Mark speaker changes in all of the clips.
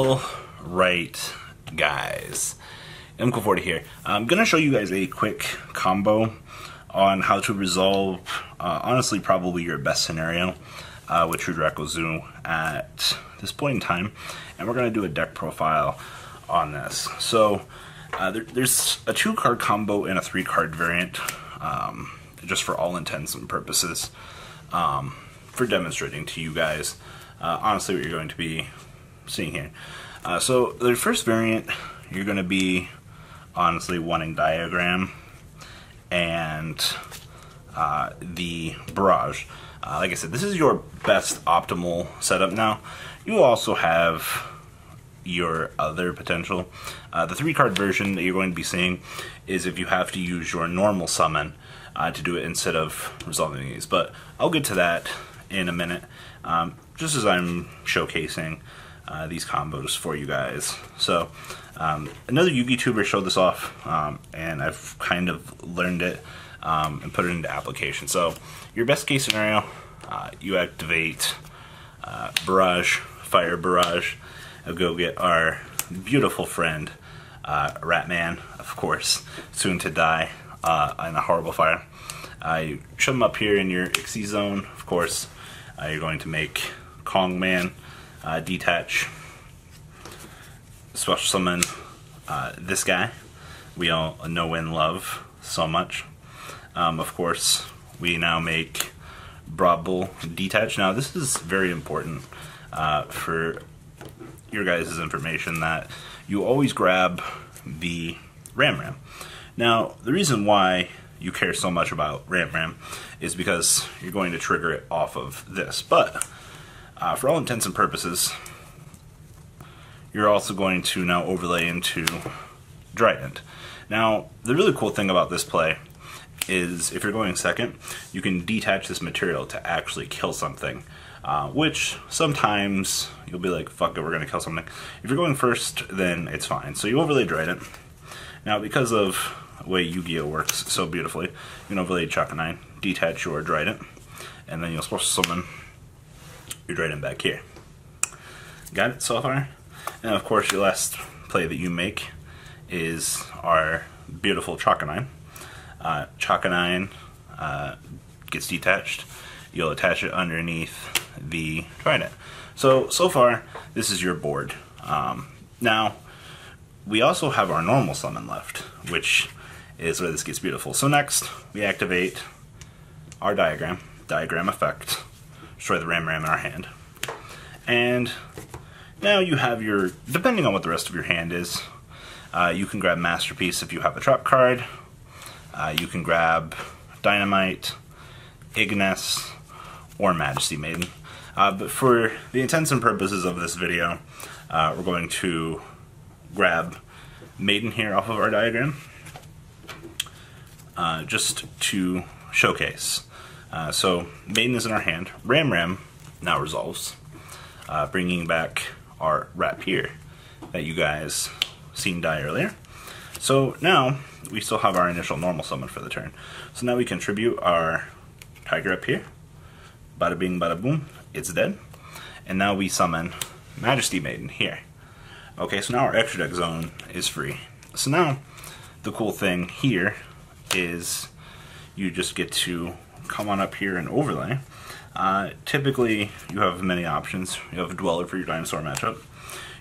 Speaker 1: All right, guys, MCO40 here. I'm gonna show you guys a quick combo on how to resolve, honestly, probably your best scenario with True Draco Zoo at this point in time, and we're gonna do a deck profile on this. So there's a 2-card combo and a 3-card variant, just for all intents and purposes, for demonstrating to you guys honestly what you're going to be seeing here. So the first variant, you're going to be honestly wanting Diagram and the Barrage. Like I said, this is your best optimal setup. Now you also have your other potential. The 3-card version that you're going to be seeing is if you have to use your normal summon to do it instead of resolving these, but I'll get to that in a minute, just as I'm showcasing these combos for you guys. So another YouTuber showed this off, and I've kind of learned it and put it into application. So your best case scenario, you activate Barrage, Fire Barrage, go get our beautiful friend Ratman, of course, soon to die in a horrible fire. You shove him up here in your Ixie zone, of course. You're going to make Kong Man detach, special summon this guy we all know and love so much. Of course, we now make Brabble detach. Now this is very important for your guys' information, that you always grab the Ram. Now the reason why you care so much about Ram is because you're going to trigger it off of this, but for all intents and purposes, you're also going to now overlay into Trident. Now, the really cool thing about this play is if you're going second, you can detach this material to actually kill something, which sometimes you'll be like, fuck it, we're going to kill something. If you're going first, then it's fine. So you overlay Trident. Now, because of the way Yu-Gi-Oh! Works so beautifully, you can overlay Chakanine, detach your Trident, and then you'll special summon your Trident back here. Got it so far? And of course, your last play that you make is our beautiful Chakanine. Chakanine gets detached. You'll attach it underneath the Trident. So far, this is your board. Now, we also have our normal summon left, which is where this gets beautiful. So next, we activate our Diagram effect, destroy the Ram in our hand. And now you have your, depending on what the rest of your hand is, you can grab Masterpiece if you have a trap card. You can grab Dynamite, Ignis, or Majesty Maiden. But for the intents and purposes of this video, we're going to grab Maiden here off of our Diagram, just to showcase. So Maiden is in our hand. Ram now resolves, bringing back our Rapier that you guys seen die earlier. So now we still have our initial normal summon for the turn. So now we contribute our Tiger up here. Bada bing, bada boom, it's dead. And now we summon Majesty Maiden here. Okay, so now our extra deck zone is free. So now the cool thing here is you just get to come on up here and overlay. Typically, you have many options. You have a Dweller for your dinosaur matchup.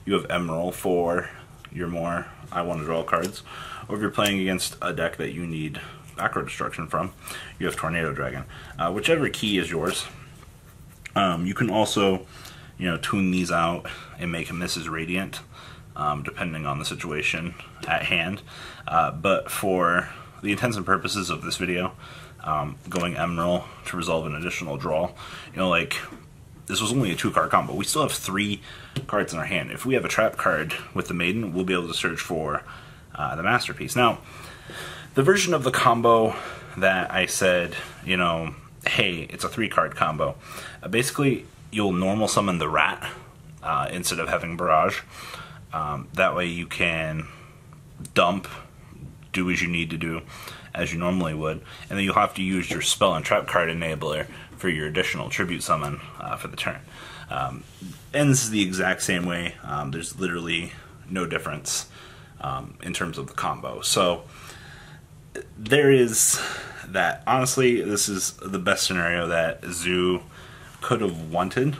Speaker 1: You have Emeral for your more I want to draw cards. Or if you're playing against a deck that you need backward destruction from, you have Tornado Dragon. Whichever key is yours. You can also, tune these out and make a Mrs. Radiant, depending on the situation at hand. But for the intents and purposes of this video, going Emeral to resolve an additional draw, this was only a 2-card combo. We still have 3 cards in our hand. If we have a trap card with the Maiden, we'll be able to search for the Masterpiece. Now, the version of the combo that I said, hey, it's a 3-card combo. Basically, you'll normal summon the Rat instead of having Barrage. That way you can dump, do as you need to do, as you normally would, and then you'll have to use your spell and trap card enabler for your additional tribute summon for the turn. And this is the exact same way. There's literally no difference in terms of the combo. So there is that. Honestly, this is the best scenario that Zoo could have wanted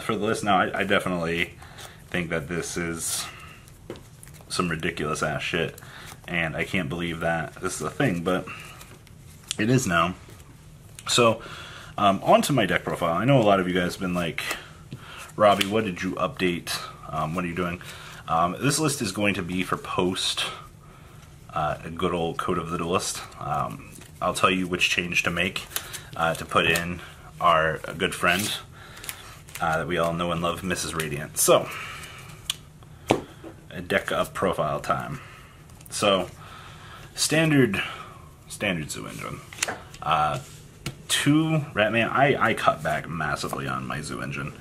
Speaker 1: for the list. Now, I definitely think that this is some ridiculous ass shit, and I can't believe that this is a thing, but it is now. So, on to my deck profile. I know a lot of you guys have been like, Robbie, what did you update? What are you doing? This list is going to be for post a good old Code of the Duelist. I'll tell you which change to make to put in our good friend that we all know and love, Mrs. Radiant. So, a deck up profile time. So, standard Zoo Engine. 2 Ratman. I cut back massively on my Zoo Engine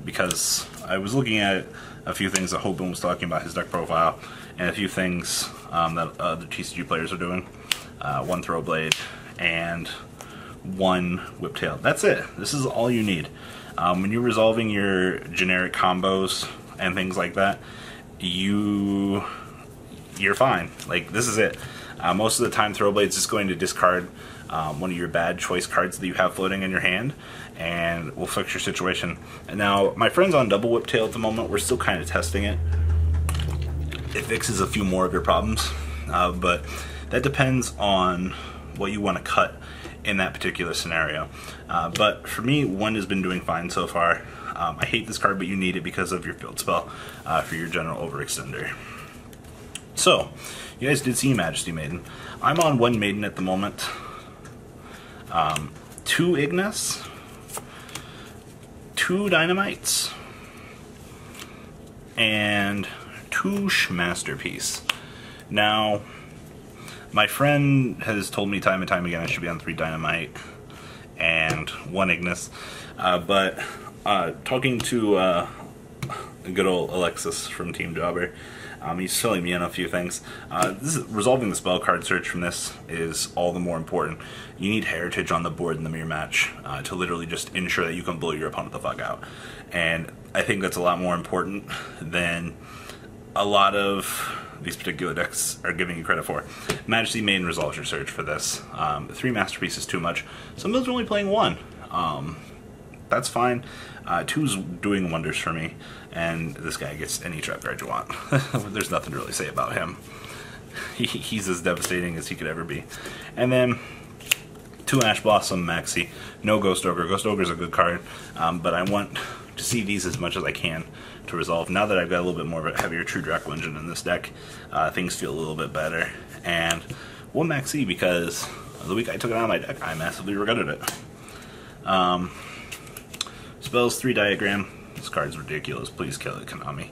Speaker 1: because I was looking at a few things that Hoban was talking about his deck profile, and a few things that other TCG players are doing. 1 Throwblade and 1 Whiptail. That's it. This is all you need. When you're resolving your generic combos and things like that, you're fine. Like, this is it. Most of the time, Throwblade's just going to discard one of your bad choice cards that you have floating in your hand, and will fix your situation. And now, my friend's on Double Whiptail at the moment. We're still kind of testing it. It fixes a few more of your problems, but that depends on what you want to cut in that particular scenario. But for me, 1 has been doing fine so far. I hate this card, but you need it because of your field spell for your general overextender. So, you guys did see Majesty Maiden. I'm on 1 Maiden at the moment. 2 Ignis, 2 Dynamites, and 2 Masterpiece. Now, my friend has told me time and time again I should be on 3 Dynamite and 1 Ignis, but talking to good old Alexis from Team Jobber, he's filling me in on a few things. Resolving the spell card search from this is all the more important. You need Heritage on the board in the mirror match to literally just ensure that you can blow your opponent the fuck out. And I think that's a lot more important than a lot of these particular decks are giving you credit for. Majesty Maiden resolves your search for this. 3 Masterpiece is too much. Some builds are only playing 1. That's fine. 2's doing wonders for me, and this guy gets any trap card you want. There's nothing to really say about him. He's as devastating as he could ever be. And then 2 Ash Blossom Maxi. No Ghost Ogre. Ghost Ogre is a good card, but I want to see these as much as I can to resolve. Now that I've got a little bit more of a heavier True Draco engine in this deck, things feel a little bit better. And 1 Maxi, because the week I took it out of my deck, I massively regretted it. Spells, 3 Diagram. This card's ridiculous. Please kill it, Konami.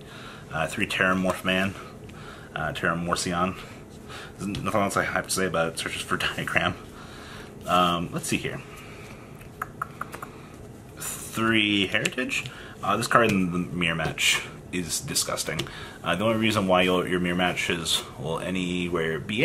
Speaker 1: 3 Terramorph Man. Terramorphion. There's nothing else I have to say about it. Searches for Diagram. Let's see here. 3 Heritage. This card in the mirror match is disgusting. The only reason why your mirror matches will anywhere be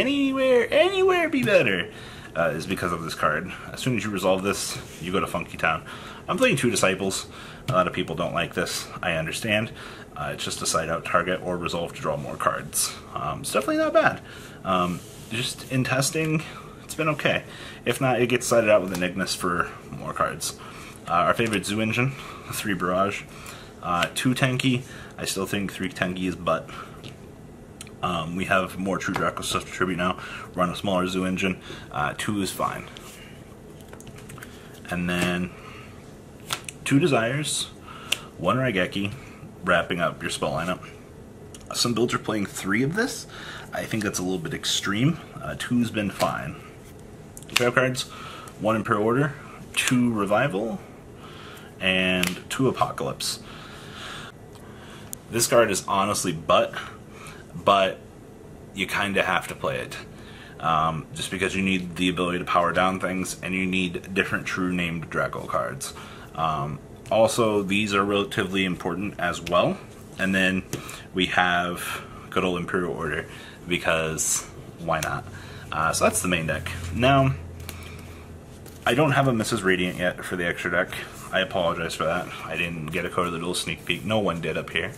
Speaker 1: better is because of this card. As soon as you resolve this, you go to Funky Town. I'm playing 2 Disciples. A lot of people don't like this. I understand. It's just a side out target or resolve to draw more cards. It's definitely not bad. Just in testing, it's been okay. If not, it gets sided out with an Ignis for more cards. Our favorite Zoo Engine, 3 Barrage. 2 Tenki. I still think 3 Tenki is butt. We have more True Draco stuff to tribute now. We're on a smaller Zoo Engine. 2 is fine. And then 2 Desires, 1 Raigeki, wrapping up your spell lineup. Some builds are playing 3 of this. I think that's a little bit extreme. 2's been fine. Trap cards, 1 Imperial Order, 2 Revival, and 2 Apocalypse. This card is honestly but you kind of have to play it. Just because you need the ability to power down things, and you need different true named Draco cards. Also, these are relatively important as well. And then we have good old Imperial Order, because why not? So that's the main deck. Now, I don't have a Mrs. Radiant yet for the extra deck. I apologize for that. I didn't get a Code of the Duel sneak peek. No one did up here.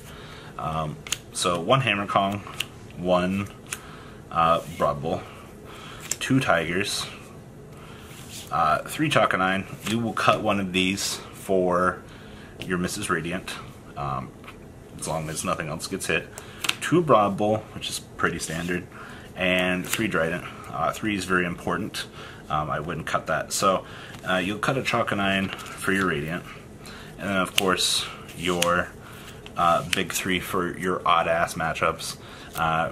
Speaker 1: So 1 Hammer Kong, 1 Broad Bull, 2 Tigers, 3 Chakanine. You will cut one of these for your Mrs. Radiant, as long as nothing else gets hit. 2 Broad Bull, which is pretty standard, and 3 Trident. 3 is very important. I wouldn't cut that. So you'll cut a Chakanine for your Radiant, and then of course your big 3 for your odd-ass matchups.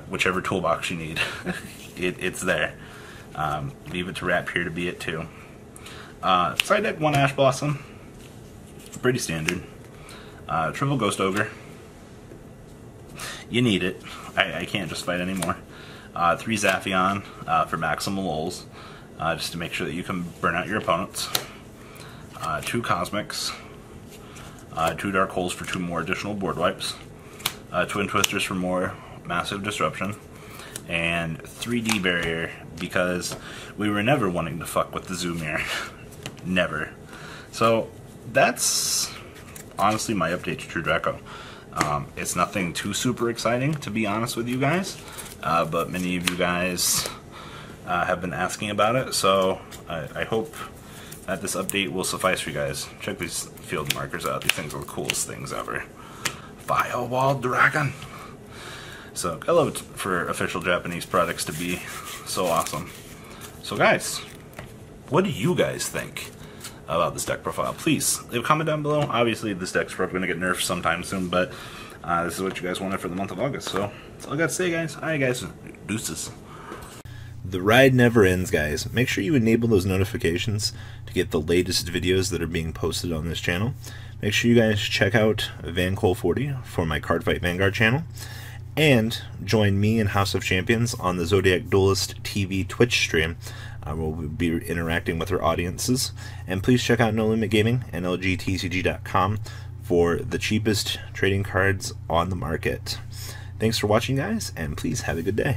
Speaker 1: Whichever toolbox you need, it's there. Leave it to Rap here to be it too. Side deck 1 Ash Blossom, pretty standard. Triple Ghost Ogre, you need it. I can't just fight anymore. 3 Zaphion for maximal lulls, just to make sure that you can burn out your opponents. 2 Cosmics, 2 Dark Holes for 2 more additional board wipes, Twin Twisters for more massive disruption, and 3D Barrier because we were never wanting to fuck with the Zoomir. Never. So that's honestly my update to True Draco. It's nothing too super exciting, to be honest with you guys, but many of you guys have been asking about it, so I hope that this update will suffice for you guys. Check these field markers out. These things are the coolest things ever. Firewall Dragon. So I love it for official Japanese products to be so awesome. So guys, what do you guys think about this deck profile? Please leave a comment down below. Obviously this deck's probably going to get nerfed sometime soon, but this is what you guys wanted for the month of August, so that's all I got to say, guys. Alright guys, deuces. The ride never ends, guys. Make sure you enable those notifications to get the latest videos that are being posted on this channel. Make sure you guys check out VanCole40 for my Cardfight Vanguard channel, and join me and House of Champions on the Zodiac Duelist TV Twitch stream. We'll be interacting with our audiences. And please check out No Limit Gaming and LGTCG.com for the cheapest trading cards on the market. Thanks for watching, guys, and please have a good day.